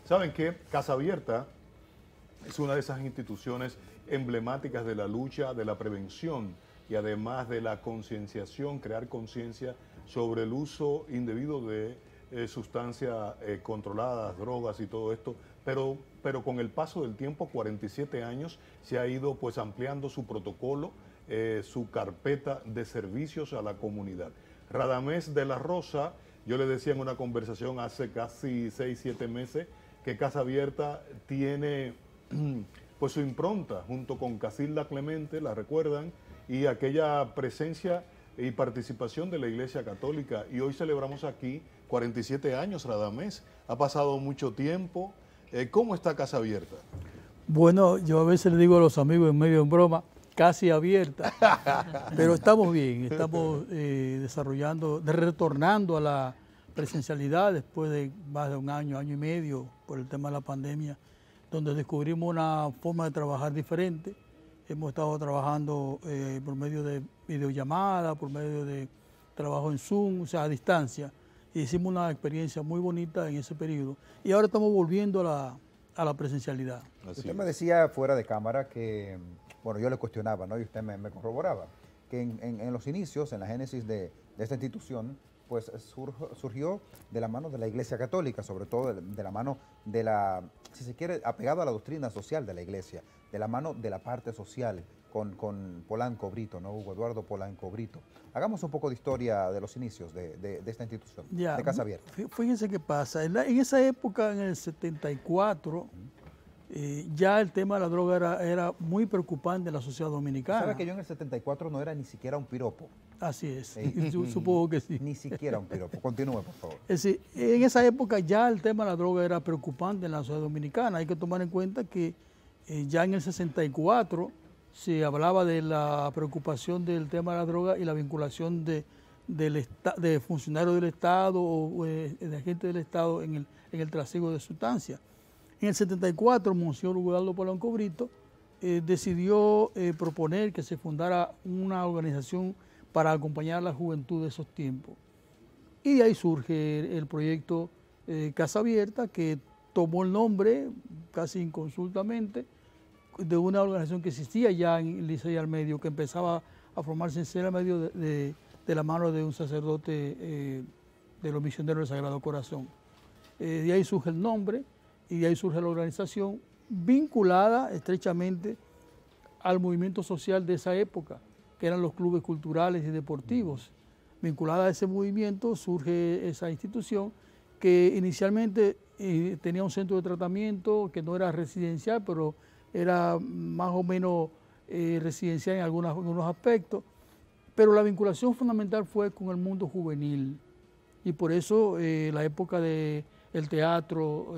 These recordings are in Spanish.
¿Saben qué? Casa Abierta es una de esas instituciones emblemáticas de la lucha, de la prevención y además de la concienciación, crear conciencia sobre el uso indebido de sustancias controladas, drogas y todo esto, pero con el paso del tiempo, 47 años, se ha ido pues ampliando su protocolo, su carpeta de servicios a la comunidad. Radamés de la Rosa, yo le decía en una conversación hace casi 6, 7 meses, que Casa Abierta tiene pues su impronta junto con Casilda Clemente, la recuerdan, y aquella presencia y participación de la Iglesia Católica. Y hoy celebramos aquí 47 años, Radamés. Ha pasado mucho tiempo. ¿Cómo está Casa Abierta? Bueno, yo a veces le digo a los amigos en medio de broma, casi abierta, pero estamos bien, estamos desarrollando, retornando a la presencialidad después de más de un año, año y medio, por el tema de la pandemia, donde descubrimos una forma de trabajar diferente. Hemos estado trabajando por medio de videollamada, por medio de trabajo en Zoom, o sea, a distancia. Y hicimos una experiencia muy bonita en ese periodo. Y ahora estamos volviendo a la presencialidad. Usted me decía fuera de cámara que, bueno, yo le cuestionaba, ¿no? Y usted me corroboraba, que en los inicios, en la génesis de esta institución, pues surgió de la mano de la Iglesia Católica, sobre todo de la mano de la, si se quiere, apegado a la doctrina social de la Iglesia, de la mano de la parte social, con Polanco Brito, ¿no? Hugo Eduardo Polanco Brito. Hagamos un poco de historia de los inicios de esta institución, ya, de Casa Abierta. Fíjense qué pasa. En esa época, en el 74, ya el tema de la droga era muy preocupante en la sociedad dominicana. ¿Sabe que yo en el 74 no era ni siquiera un piropo? Así es, supongo que sí. Ni siquiera un piropo. Continúe, por favor. Es decir, en esa época ya el tema de la droga era preocupante en la sociedad dominicana. Hay que tomar en cuenta que ya en el 64 se hablaba de la preocupación del tema de la droga y la vinculación de funcionarios del Estado o de agentes del Estado en el trasiego de sustancias. En el 74, Monseñor Hugo Eduardo Polanco Brito decidió proponer que se fundara una organización para acompañar a la juventud de esos tiempos. Y de ahí surge el proyecto Casa Abierta, que tomó el nombre, casi inconsultamente, de una organización que existía ya en Licey al Medio, que empezaba a formarse en Licey al Medio de la mano de un sacerdote de los misioneros del Sagrado Corazón. De ahí surge el nombre y de ahí surge la organización, vinculada estrechamente al movimiento social de esa época, que eran los clubes culturales y deportivos. Vinculada a ese movimiento surge esa institución que inicialmente tenía un centro de tratamiento que no era residencial, pero era más o menos residencial en algunos aspectos, pero la vinculación fundamental fue con el mundo juvenil y por eso la época del teatro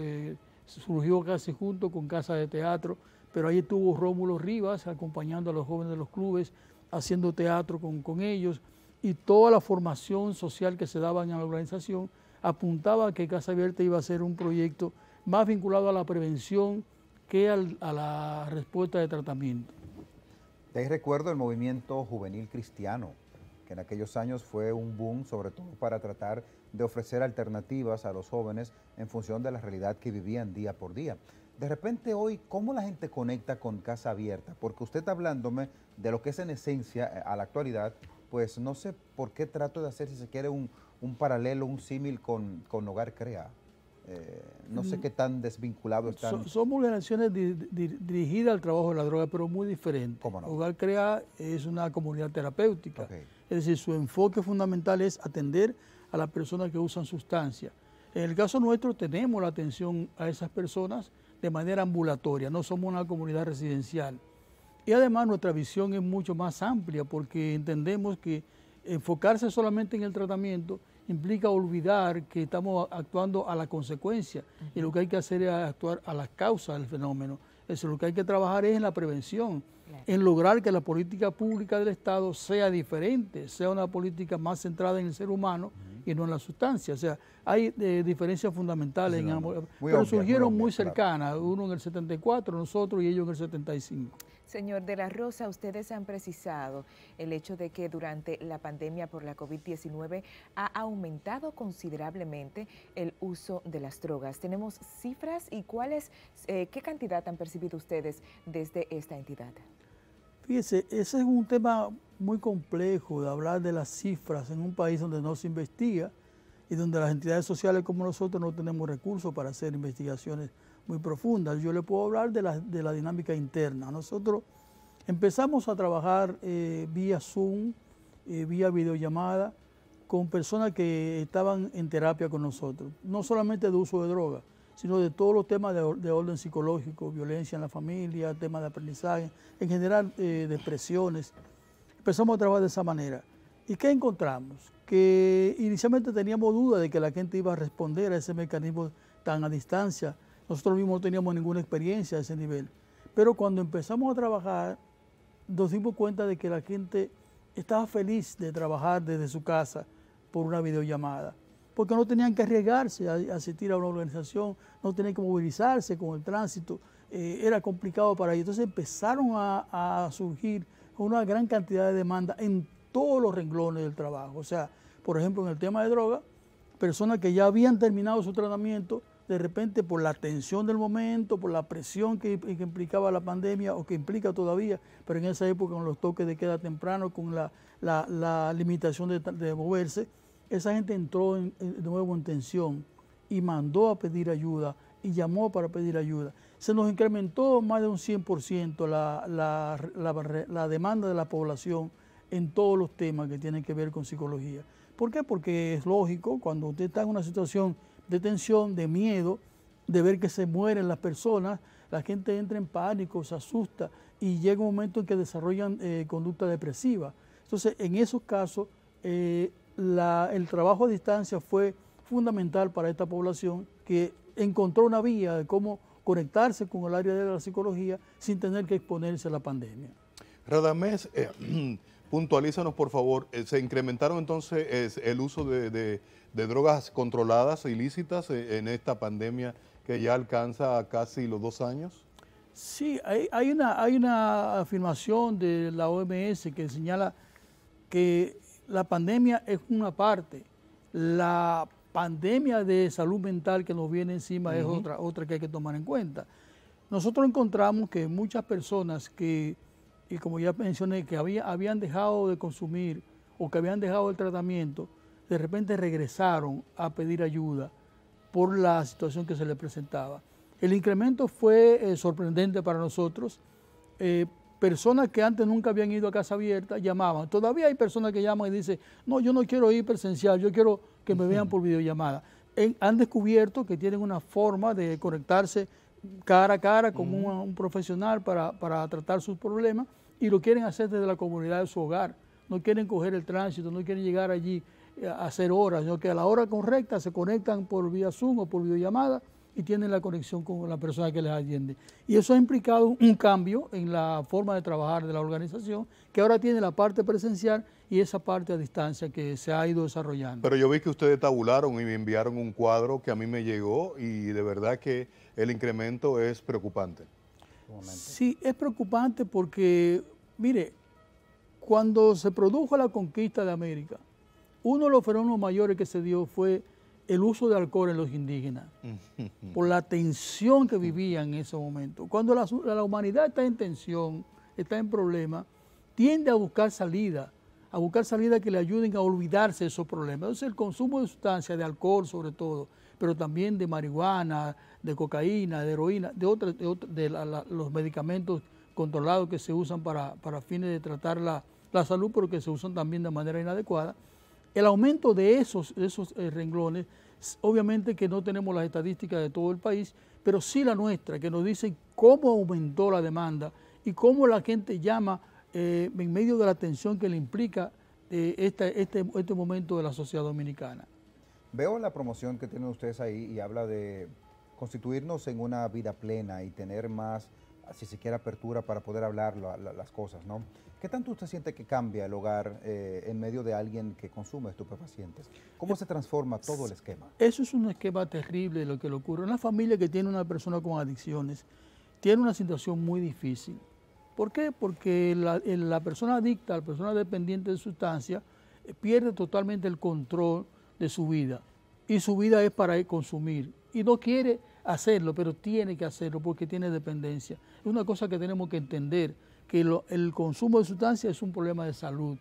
surgió casi junto con Casa de Teatro, pero ahí estuvo Rómulo Rivas acompañando a los jóvenes de los clubes, haciendo teatro con ellos, y toda la formación social que se daba en la organización apuntaba a que Casa Abierta iba a ser un proyecto más vinculado a la prevención que a la respuesta de tratamiento. De ahí recuerdo el movimiento juvenil cristiano, que en aquellos años fue un boom, sobre todo para tratar de ofrecer alternativas a los jóvenes en función de la realidad que vivían día por día. De repente hoy, ¿cómo la gente conecta con Casa Abierta? Porque usted está hablándome de lo que es en esencia a la actualidad, pues no sé por qué trato de hacer, si se quiere, un paralelo, un símil con Hogar Crea. No sé qué tan desvinculado están. Somos organizaciones dirigidas al trabajo de la droga, pero muy diferentes. ¿Cómo no? Hogar Crea es una comunidad terapéutica. Okay. Es decir, su enfoque fundamental es atender a las personas que usan sustancias. En el caso nuestro tenemos la atención a esas personas de manera ambulatoria, no somos una comunidad residencial. Y además nuestra visión es mucho más amplia porque entendemos que enfocarse solamente en el tratamiento implica olvidar que estamos actuando a la consecuencia y lo que hay que hacer es actuar a las causas del fenómeno. Eso, lo que hay que trabajar es en la prevención, en lograr que la política pública del Estado sea diferente, sea una política más centrada en el ser humano y no en la sustancia. O sea, hay diferencias fundamentales, pero surgieron muy cercanas, uno en el 74, nosotros y ellos en el 75. Señor de la Rosa, ustedes han precisado el hecho de que durante la pandemia por la COVID-19 ha aumentado considerablemente el uso de las drogas. ¿Tenemos cifras y qué cantidad han percibido ustedes desde esta entidad? Fíjese, ese es un tema muy complejo de hablar de las cifras en un país donde no se investiga y donde las entidades sociales como nosotros no tenemos recursos para hacer investigaciones muy profundas. Yo le puedo hablar de la dinámica interna. Nosotros empezamos a trabajar vía Zoom, vía videollamada, con personas que estaban en terapia con nosotros, no solamente de uso de droga, sino de todos los temas de orden psicológico, violencia en la familia, temas de aprendizaje, en general depresiones. Empezamos a trabajar de esa manera. ¿Y qué encontramos? Que inicialmente teníamos duda de que la gente iba a responder a ese mecanismo tan a distancia. Nosotros mismos no teníamos ninguna experiencia a ese nivel. Pero cuando empezamos a trabajar, nos dimos cuenta de que la gente estaba feliz de trabajar desde su casa por una videollamada, porque no tenían que arriesgarse a asistir a una organización, no tenían que movilizarse con el tránsito, era complicado para ellos. Entonces empezaron a surgir una gran cantidad de demandas en todos los renglones del trabajo. O sea, por ejemplo, en el tema de droga, personas que ya habían terminado su tratamiento, de repente por la tensión del momento, por la presión que implicaba la pandemia o que implica todavía, pero en esa época con los toques de queda temprano, con la limitación de moverse, esa gente entró de nuevo en tensión y mandó a pedir ayuda y llamó para pedir ayuda. Se nos incrementó más de un 100% la demanda de la población en todos los temas que tienen que ver con psicología. ¿Por qué? Porque es lógico, cuando usted está en una situación de tensión, de miedo, de ver que se mueren las personas, la gente entra en pánico, se asusta y llega un momento en que desarrollan conducta depresiva. Entonces, en esos casos, el trabajo a distancia fue fundamental para esta población que encontró una vía de cómo conectarse con el área de la psicología sin tener que exponerse a la pandemia. Radamés, puntualízanos por favor, ¿se incrementaron entonces el uso de drogas controladas, ilícitas, en esta pandemia que ya alcanza casi los 2 años? Sí, hay una afirmación de la OMS que señala que la pandemia es una parte, la pandemia de salud mental que nos viene encima es otra que hay que tomar en cuenta. Nosotros encontramos que muchas personas que, y como ya mencioné, que habían dejado de consumir o que habían dejado el tratamiento, de repente regresaron a pedir ayuda por la situación que se les presentaba. El incremento fue sorprendente para nosotros. Personas que antes nunca habían ido a casa abierta llamaban. Todavía hay personas que llaman y dicen, no, yo no quiero ir presencial, yo quiero que me vean por videollamada. Han descubierto que tienen una forma de conectarse cara a cara con un profesional para tratar sus problemas y lo quieren hacer desde la comunidad de su hogar. No quieren coger el tránsito, no quieren llegar allí a hacer horas, sino que a la hora correcta se conectan por vía Zoom o por videollamada y tienen la conexión con la persona que les atiende. Y eso ha implicado un cambio en la forma de trabajar de la organización, que ahora tiene la parte presencial y esa parte a distancia que se ha ido desarrollando. Pero yo vi que ustedes tabularon y me enviaron un cuadro que a mí me llegó y de verdad que el incremento es preocupante. Sí, es preocupante porque, mire, cuando se produjo la conquista de América, uno de los fenómenos mayores que se dio fue el uso de alcohol en los indígenas, por la tensión que vivían en ese momento. Cuando la humanidad está en tensión, está en problemas, tiende a buscar salidas que le ayuden a olvidarse de esos problemas. Entonces el consumo de sustancias, de alcohol sobre todo, pero también de marihuana, de cocaína, de heroína, los medicamentos controlados que se usan para fines de tratar la salud, pero que se usan también de manera inadecuada. El aumento de esos renglones, obviamente que no tenemos las estadísticas de todo el país, pero sí la nuestra, que nos dicen cómo aumentó la demanda y cómo la gente llama en medio de la tensión que le implica este momento de la sociedad dominicana. Veo la promoción que tienen ustedes ahí y habla de constituirnos en una vida plena y tener más, si se quiere, apertura para poder hablar las cosas, ¿no? ¿Qué tanto usted siente que cambia el hogar en medio de alguien que consume estupefacientes? ¿Cómo se transforma todo el esquema? Eso es un esquema terrible lo que le ocurre. Una familia que tiene una persona con adicciones tiene una situación muy difícil, ¿Por qué? Porque la persona adicta, la persona dependiente de sustancias, pierde totalmente el control de su vida. Y su vida es para consumir. Y no quiere hacerlo, pero tiene que hacerlo porque tiene dependencia. Es una cosa que tenemos que entender, que el consumo de sustancias es un problema de salud,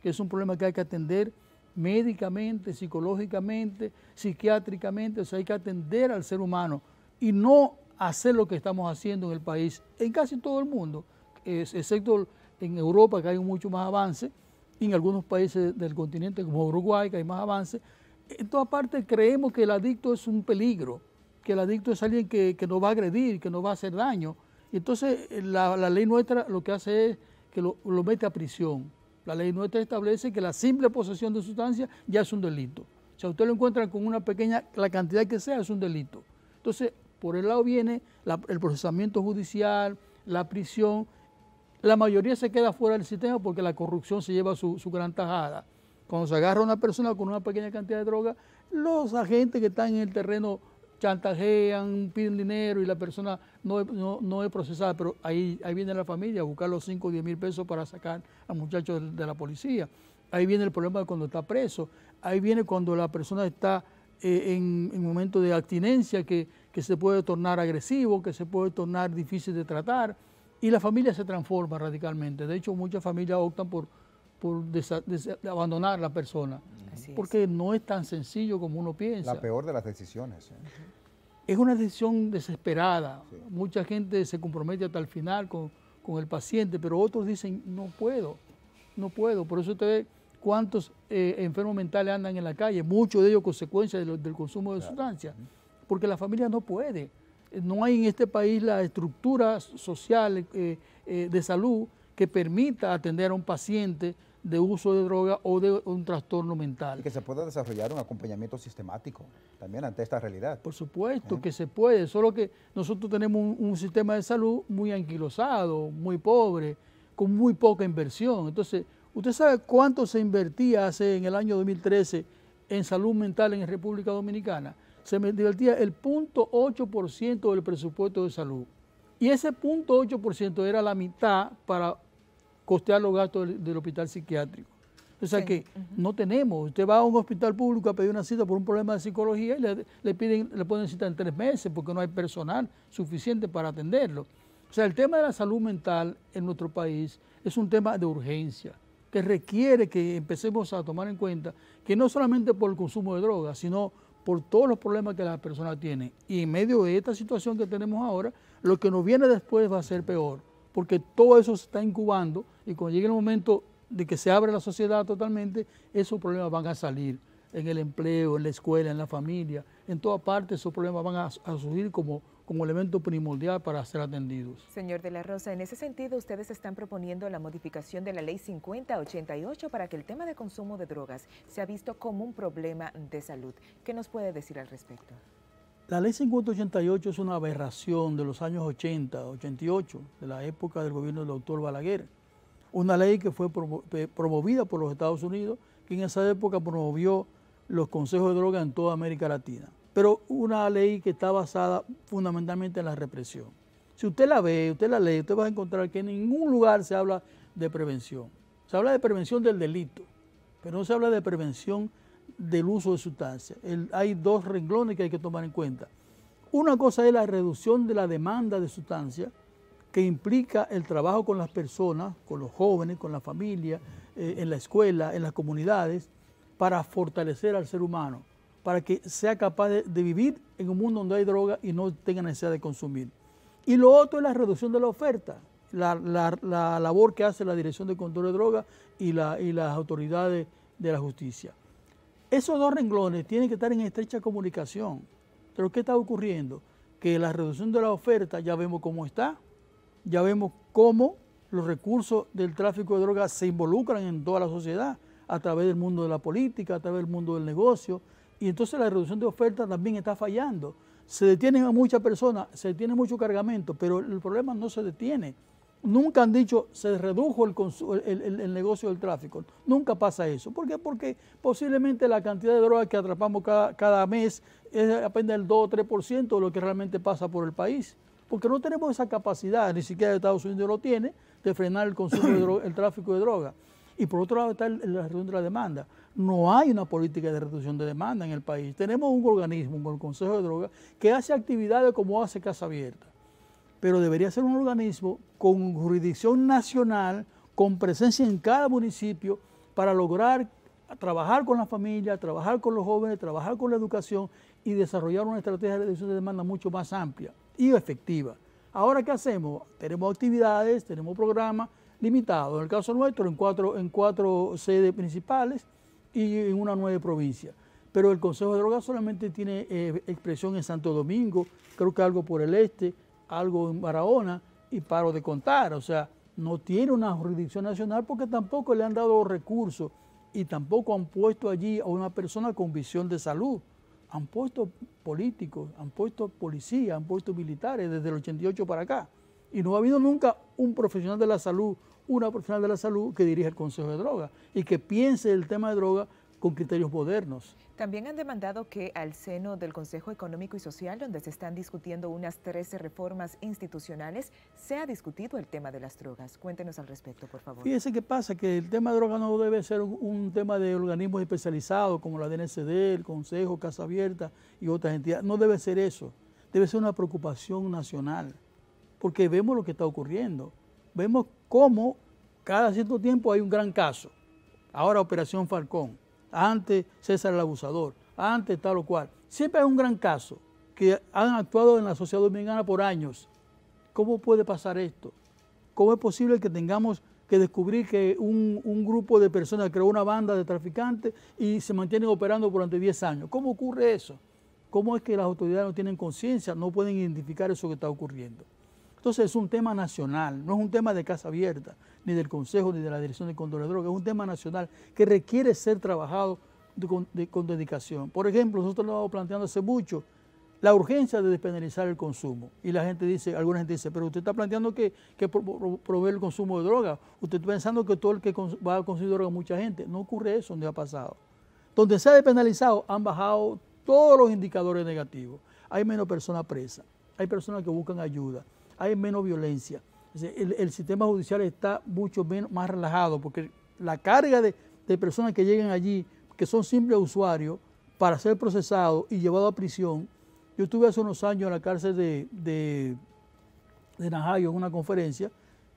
que es un problema que hay que atender médicamente, psicológicamente, psiquiátricamente. O sea, hay que atender al ser humano y no hacer lo que estamos haciendo en el país, en casi todo el mundo, excepto en Europa, que hay mucho más avance, y en algunos países del continente como Uruguay, que hay más avance. En todas partes creemos que el adicto es un peligro, que el adicto es alguien que nos va a agredir, que nos va a hacer daño. Y entonces la ley nuestra lo que hace es que lo mete a prisión. La ley nuestra establece que la simple posesión de sustancias ya es un delito. O sea, usted lo encuentra con una pequeña, la cantidad que sea, es un delito. Entonces, por el lado viene el procesamiento judicial, la prisión. La mayoría se queda fuera del sistema porque la corrupción se lleva su gran tajada. Cuando se agarra a una persona con una pequeña cantidad de droga, los agentes que están en el terreno chantajean, piden dinero y la persona no es procesada, pero ahí viene la familia a buscar los 5 o 10 mil pesos para sacar al muchacho de la policía. Ahí viene el problema de cuando está preso. Ahí viene cuando la persona está en momento de abstinencia, que se puede tornar agresivo, que se puede tornar difícil de tratar, y la familia se transforma radicalmente. De hecho, muchas familias optan por abandonar a la persona, porque no es tan sencillo como uno piensa. La peor de las decisiones. Es una decisión desesperada. Sí. Mucha gente se compromete hasta el final con el paciente, pero otros dicen, no puedo. Por eso usted ve cuántos enfermos mentales andan en la calle, muchos de ellos consecuencias del consumo de sustancias, porque la familia no puede. No hay en este país la estructura social de salud que permita atender a un paciente de uso de droga o de un trastorno mental. Y que se pueda desarrollar un acompañamiento sistemático también ante esta realidad. Por supuesto que se puede, solo que nosotros tenemos un sistema de salud muy anquilosado, muy pobre, con muy poca inversión. Entonces, ¿usted sabe cuánto se invertía en el año 2013 en salud mental en República Dominicana? Se invertía el 0.8% del presupuesto de salud. Y ese 0.8% era la mitad para costear los gastos del hospital psiquiátrico. O sea que no tenemos. Usted va a un hospital público a pedir una cita por un problema de psicología y le pueden citar en 3 meses porque no hay personal suficiente para atenderlo. O sea, el tema de la salud mental en nuestro país es un tema de urgencia que requiere que empecemos a tomar en cuenta que no solamente por el consumo de drogas, sino por todos los problemas que las personas tienen. Y en medio de esta situación que tenemos ahora, lo que nos viene después va a ser peor, porque todo eso se está incubando y cuando llegue el momento de que se abra la sociedad totalmente, esos problemas van a salir en el empleo, en la escuela, en la familia, en toda parte esos problemas van a surgir como elemento primordial para ser atendidos. Señor de la Rosa, en ese sentido ustedes están proponiendo la modificación de la Ley 5088 para que el tema de consumo de drogas sea visto como un problema de salud. ¿Qué nos puede decir al respecto? La Ley 5088 es una aberración de los años 80, 88, de la época del gobierno del doctor Balaguer. Una ley que fue promovida por los Estados Unidos, que en esa época promovió los consejos de droga en toda América Latina. Pero una ley que está basada fundamentalmente en la represión. Si usted la ve, usted la lee, usted va a encontrar que en ningún lugar se habla de prevención. Se habla de prevención del delito, pero no se habla de prevención del uso de sustancias. Hay 2 renglones que hay que tomar en cuenta. Una cosa es la reducción de la demanda de sustancias, que implica el trabajo con las personas, con los jóvenes, con la familia, en la escuela, en las comunidades, para fortalecer al ser humano, para que sea capaz de vivir en un mundo donde hay droga y no tenga necesidad de consumir. Y lo otro es la reducción de la oferta, la labor que hace la Dirección de Control de Drogas y las autoridades de la justicia. Esos 2 renglones tienen que estar en estrecha comunicación. Pero ¿qué está ocurriendo? Que la reducción de la oferta ya vemos cómo está, ya vemos cómo los recursos del tráfico de drogas se involucran en toda la sociedad, a través del mundo de la política, a través del mundo del negocio, y entonces la reducción de oferta también está fallando. Se detienen a muchas personas, se detiene mucho cargamento, pero el problema no se detiene. Nunca han dicho se redujo el negocio del tráfico, nunca pasa eso. ¿Por qué? Porque posiblemente la cantidad de drogas que atrapamos cada mes es apenas el 2 o 3% de lo que realmente pasa por el país. porque no tenemos esa capacidad, ni siquiera Estados Unidos lo tiene, de frenar el consumo de droga, el tráfico de droga. Y por otro lado está la reducción de la demanda. No hay una política de reducción de demanda en el país. Tenemos un organismo, como el Consejo de Drogas, que hace actividades como hace Casa Abierta, pero debería ser un organismo con jurisdicción nacional, con presencia en cada municipio, para lograr trabajar con la familia, trabajar con los jóvenes, trabajar con la educación y desarrollar una estrategia de reducción de demanda mucho más amplia y efectiva. Ahora, ¿qué hacemos? Tenemos actividades, tenemos programas limitados. En el caso nuestro, en cuatro sedes principales y en una 9 provincias. Pero el Consejo de Drogas solamente tiene expresión en Santo Domingo, creo que algo por el este, algo en Barahona, y paro de contar. O sea, no tiene una jurisdicción nacional porque tampoco le han dado recursos y tampoco han puesto allí a una persona con visión de salud. Han puesto políticos, han puesto policías, han puesto militares desde el 88 para acá. Y no ha habido nunca un profesional de la salud, una profesional de la salud que dirija el Consejo de Drogas y que piense el tema de droga con criterios modernos. También han demandado que al seno del Consejo Económico y Social, donde se están discutiendo unas 13 reformas institucionales, sea discutido el tema de las drogas. Cuéntenos al respecto, por favor. Fíjese qué pasa, que el tema de drogas no debe ser un tema de organismos especializados como la DNCD, el Consejo, Casa Abierta y otras entidades. No debe ser eso. Debe ser una preocupación nacional, porque vemos lo que está ocurriendo. Vemos cómo cada cierto tiempo hay un gran caso. Ahora Operación Falcón. Antes César el Abusador, antes tal o cual. Siempre hay un gran caso que han actuado en la sociedad dominicana por años. ¿Cómo puede pasar esto? ¿Cómo es posible que tengamos que descubrir que un grupo de personas creó una banda de traficantes y se mantienen operando durante 10 años? ¿Cómo ocurre eso? ¿Cómo es que las autoridades no tienen conciencia, no pueden identificar eso que está ocurriendo? Entonces es un tema nacional, no es un tema de Casa Abierta, ni del Consejo, ni de la Dirección de Control de Drogas, es un tema nacional que requiere ser trabajado con dedicación. Por ejemplo, nosotros lo hemos planteando hace mucho, la urgencia de despenalizar el consumo. Y la gente dice, alguna gente dice, pero usted está planteando que proveer el consumo de drogas, usted está pensando que todo el que va a consumir droga, mucha gente. No ocurre eso donde ha pasado. Donde se ha despenalizado, han bajado todos los indicadores negativos. Hay menos personas presas, hay personas que buscan ayuda, hay menos violencia. El sistema judicial está mucho más relajado porque la carga de personas que llegan allí, que son simples usuarios, para ser procesados y llevados a prisión. Yo estuve hace unos años en la cárcel de Najayo en una conferencia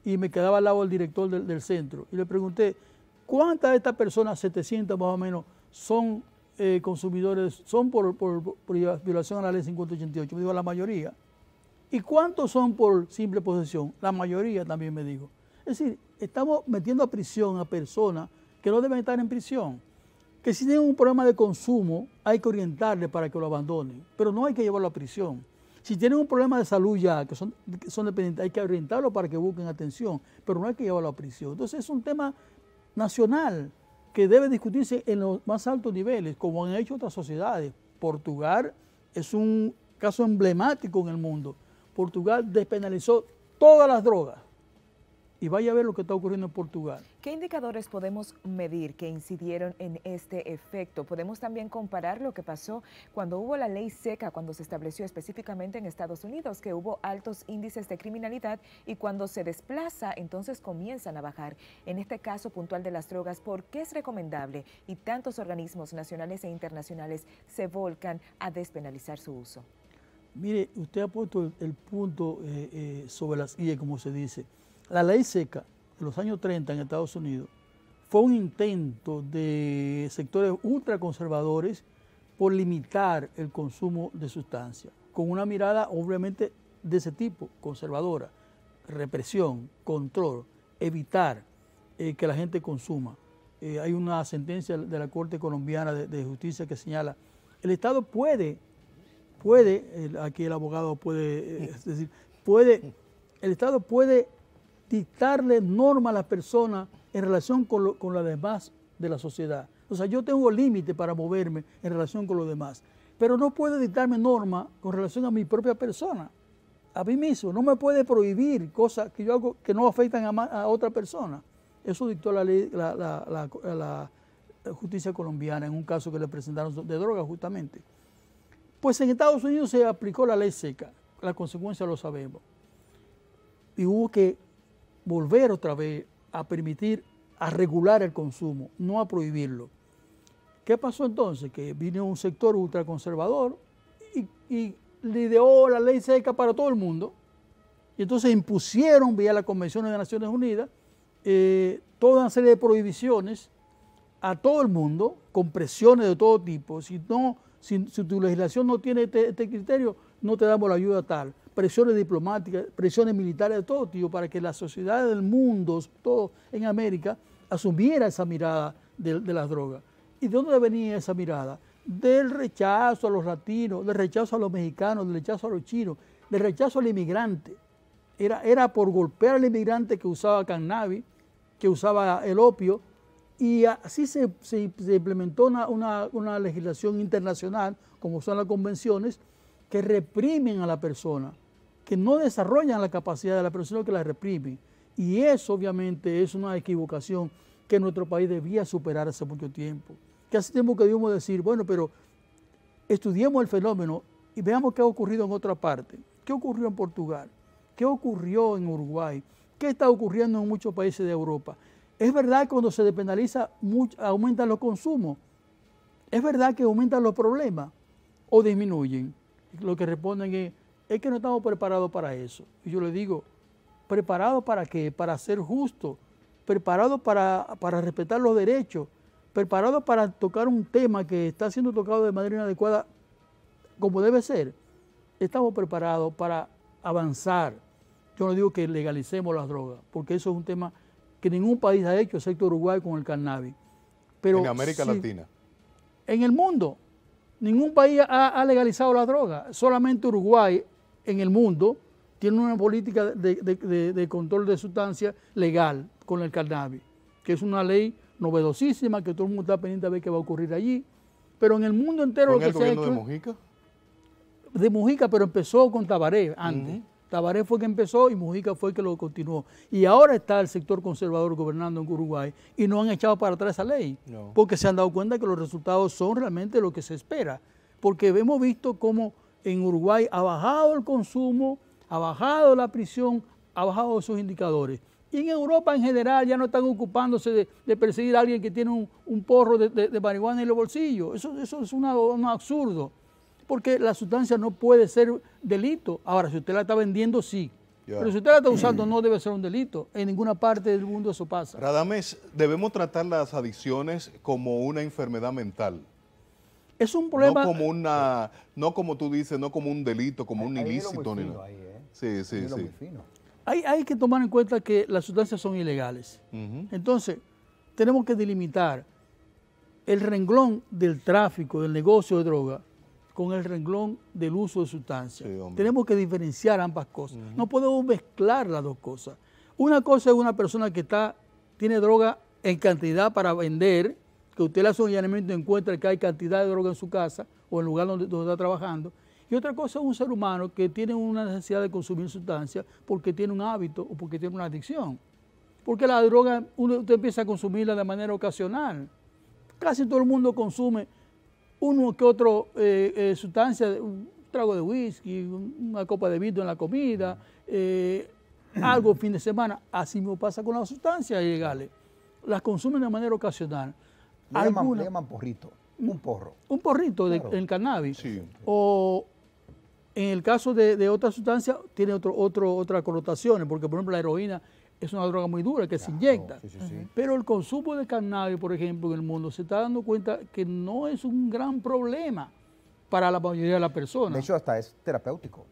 y me quedaba al lado del director del centro y le pregunté, ¿cuántas de estas personas, 700 más o menos, son consumidores, son por violación a la ley 5088? Me dijo, la mayoría. ¿Y cuántos son por simple posesión? La mayoría también me dijo. Es decir, estamos metiendo a prisión a personas que no deben estar en prisión. Que si tienen un problema de consumo, hay que orientarles para que lo abandonen, pero no hay que llevarlo a prisión. Si tienen un problema de salud ya, que son dependientes, hay que orientarlos para que busquen atención, pero no hay que llevarlo a prisión. Entonces es un tema nacional que debe discutirse en los más altos niveles, como han hecho otras sociedades. Portugal es un caso emblemático en el mundo. Portugal despenalizó todas las drogas. Y vaya a ver lo que está ocurriendo en Portugal. ¿Qué indicadores podemos medir que incidieron en este efecto? Podemos también comparar lo que pasó cuando hubo la ley seca, cuando se estableció específicamente en Estados Unidos, que hubo altos índices de criminalidad y cuando se desplaza, entonces comienzan a bajar. En este caso puntual de las drogas, ¿por qué es recomendable y tantos organismos nacionales e internacionales se volcan a despenalizar su uso? Mire, usted ha puesto el punto sobre las IE, como se dice. La ley seca de los años 30 en Estados Unidos fue un intento de sectores ultraconservadores por limitar el consumo de sustancias, con una mirada obviamente de ese tipo, conservadora, represión, control, evitar que la gente consuma. Hay una sentencia de la Corte Colombiana de Justicia que señala, el Estado puede, aquí el abogado puede decir, el Estado puede dictarle normas a las personas en relación con las demás de la sociedad. O sea, yo tengo límite para moverme en relación con los demás, pero no puede dictarme normas con relación a mi propia persona, a mí mismo. No me puede prohibir cosas que yo hago que no afectan a otra persona. Eso dictó la ley, la justicia colombiana en un caso que le presentaron de droga justamente. Pues en Estados Unidos se aplicó la ley seca las consecuencias lo sabemos. Y hubo que volver otra vez a permitir, a regular el consumo, no a prohibirlo. ¿Qué pasó entonces? Que vino un sector ultraconservador y le ideó la ley seca para todo el mundo. Y entonces impusieron, vía la Convención de Naciones Unidas, toda una serie de prohibiciones a todo el mundo, con presiones de todo tipo. Si tu legislación no tiene este criterio, no te damos la ayuda tal. Presiones diplomáticas, presiones militares de todo tipo, para que la sociedad del mundo, todo en América, asumiera esa mirada de las drogas. ¿Y de dónde venía esa mirada? Del rechazo a los latinos, del rechazo a los mexicanos, del rechazo a los chinos, del rechazo al inmigrante. Era por golpear al inmigrante que usaba cannabis, que usaba el opio, y así se implementó una legislación internacional, como son las convenciones, que reprimen a la persona, que no desarrollan la capacidad de la persona, que la reprimen. Y eso obviamente es una equivocación que nuestro país debía superar hace mucho tiempo. Que hace tiempo que debíamos decir, bueno, pero estudiemos el fenómeno y veamos qué ha ocurrido en otra parte. ¿Qué ocurrió en Portugal? ¿Qué ocurrió en Uruguay? ¿Qué está ocurriendo en muchos países de Europa? Es verdad que cuando se despenaliza, aumentan los consumos. Es verdad que aumentan los problemas o disminuyen. Lo que responden es que no estamos preparados para eso. Y yo le digo, ¿preparados para qué? Para ser justos, preparados para respetar los derechos, preparados para tocar un tema que está siendo tocado de manera inadecuada como debe ser. Estamos preparados para avanzar. Yo no digo que legalicemos las drogas, porque eso es un tema que ningún país ha hecho, excepto Uruguay con el cannabis. Pero en América Latina. En el mundo, ningún país ha legalizado la droga. Solamente Uruguay en el mundo tiene una política de control de sustancias legal con el cannabis, que es una ley novedosísima, que todo el mundo está pendiente a ver qué va a ocurrir allí. Pero en el mundo entero ¿Con el gobierno de Mujica? De Mujica, pero empezó con Tabaré antes. Tabaré fue que empezó y Mujica fue que lo continuó. Y ahora está el sector conservador gobernando en Uruguay y no han echado para atrás esa ley, porque se han dado cuenta que los resultados son realmente lo que se espera. Porque hemos visto cómo en Uruguay ha bajado el consumo, ha bajado la prisión, ha bajado esos indicadores. Y en Europa en general ya no están ocupándose de perseguir a alguien que tiene un porro de marihuana en los bolsillos. Eso es un absurdo. Porque la sustancia no puede ser delito. Ahora, si usted la está vendiendo, sí. Pero si usted la está usando, no debe ser un delito. En ninguna parte del mundo eso pasa. Radames, debemos tratar las adicciones como una enfermedad mental. Es un problema. No como tú dices, no como un delito, como un ilícito. Sí. Hay que tomar en cuenta que las sustancias son ilegales. Entonces, tenemos que delimitar el renglón del tráfico, del negocio de droga, con el renglón del uso de sustancias. Sí, tenemos que diferenciar ambas cosas. No podemos mezclar las dos cosas. Una cosa es una persona que tiene droga en cantidad para vender, que usted le hace un allanamiento y encuentra que hay cantidad de droga en su casa o en el lugar donde está trabajando. Y otra cosa es un ser humano que tiene una necesidad de consumir sustancias porque tiene un hábito o porque tiene una adicción. Porque la droga, usted empieza a consumirla de manera ocasional. Casi todo el mundo consume uno que otro sustancia, un trago de whisky, una copa de vino en la comida, algo fin de semana. Así mismo pasa con las sustancias ilegales. Las consumen de manera ocasional. Le llaman porrito, un porro. Un porrito en cannabis. Sí. O en el caso de otras sustancias tiene otras connotaciones, porque por ejemplo la heroína es una droga muy dura que se inyecta. Sí. Pero el consumo de cannabis, por ejemplo, en el mundo se está dando cuenta que no es un gran problema para la mayoría de las personas. De hecho, hasta es terapéutico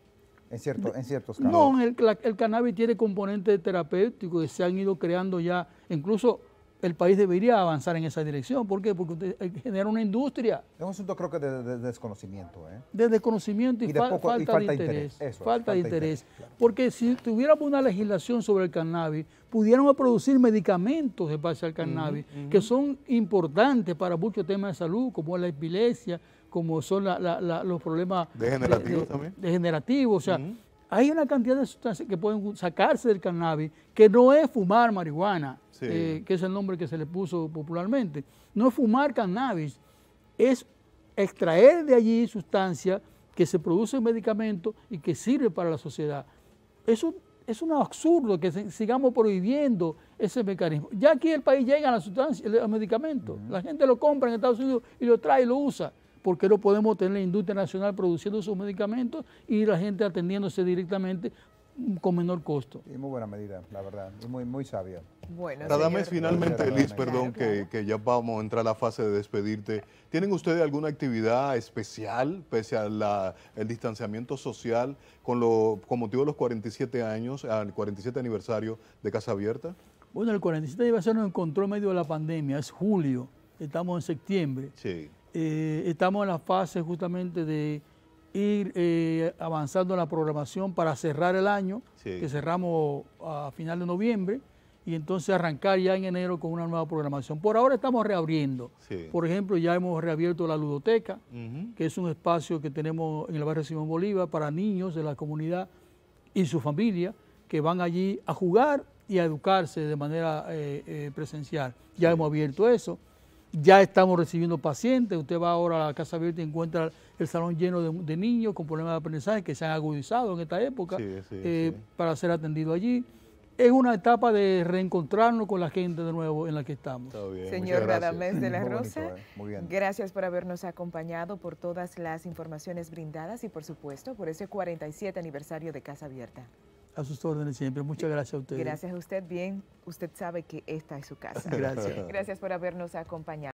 en ciertos casos. No, el cannabis tiene componentes terapéuticos que se han ido creando ya. Incluso el país debería avanzar en esa dirección. ¿Por qué? Porque usted genera una industria. Es un asunto, creo que de desconocimiento. De desconocimiento y falta de interés. Falta de interés. Claro. Porque si tuviéramos una legislación sobre el cannabis, pudiéramos producir medicamentos de base al cannabis, que son importantes para muchos temas de salud, como la epilepsia, como son los problemas degenerativos también. Degenerativos. O sea, hay una cantidad de sustancias que pueden sacarse del cannabis, que no es fumar marihuana, que es el nombre que se le puso popularmente. No es fumar cannabis, es extraer de allí sustancias que se produce un medicamento y que sirve para la sociedad. Eso es un absurdo que sigamos prohibiendo ese mecanismo. Ya aquí en el país llegan las sustancias, los medicamentos. La gente lo compra en Estados Unidos y lo trae y lo usa. ¿Por qué no podemos tener la industria nacional produciendo sus medicamentos y la gente atendiéndose directamente con menor costo? Y muy buena medida, la verdad, y muy sabia. Bueno, Radames, señor. finalmente, Liz, perdón, Claro. que ya vamos a entrar a la fase de despedirte. ¿Tienen ustedes alguna actividad especial, pese al distanciamiento social, con motivo de los 47 años, al 47 aniversario de Casa Abierta? Bueno, el 47 aniversario nos encontró en medio de la pandemia, es julio, estamos en septiembre. Sí. Estamos en la fase justamente de ir avanzando en la programación para cerrar el año, Sí. que cerramos a final de noviembre, y entonces arrancar ya en enero con una nueva programación. Por ahora estamos reabriendo. Sí. Por ejemplo, ya hemos reabierto la ludoteca, Ujú. que es un espacio que tenemos en el barrio Simón Bolívar para niños de la comunidad y su familia, que van allí a jugar y a educarse de manera presencial. Ya hemos abierto eso. Ya estamos recibiendo pacientes. Usted va ahora a la Casa Abierta y encuentra el salón lleno de niños con problemas de aprendizaje que se han agudizado en esta época Sí. para ser atendidos allí. Es una etapa de reencontrarnos con la gente de nuevo en la que estamos. Está bien, Señor muchas gracias. Radamés de la Muy Rosa, bonito, muy bien. gracias por habernos acompañado, por todas las informaciones brindadas y por supuesto por ese 47 aniversario de Casa Abierta. A sus órdenes siempre. Muchas gracias a ustedes. Gracias a usted, bien, usted sabe que esta es su casa. Gracias. Gracias por habernos acompañado.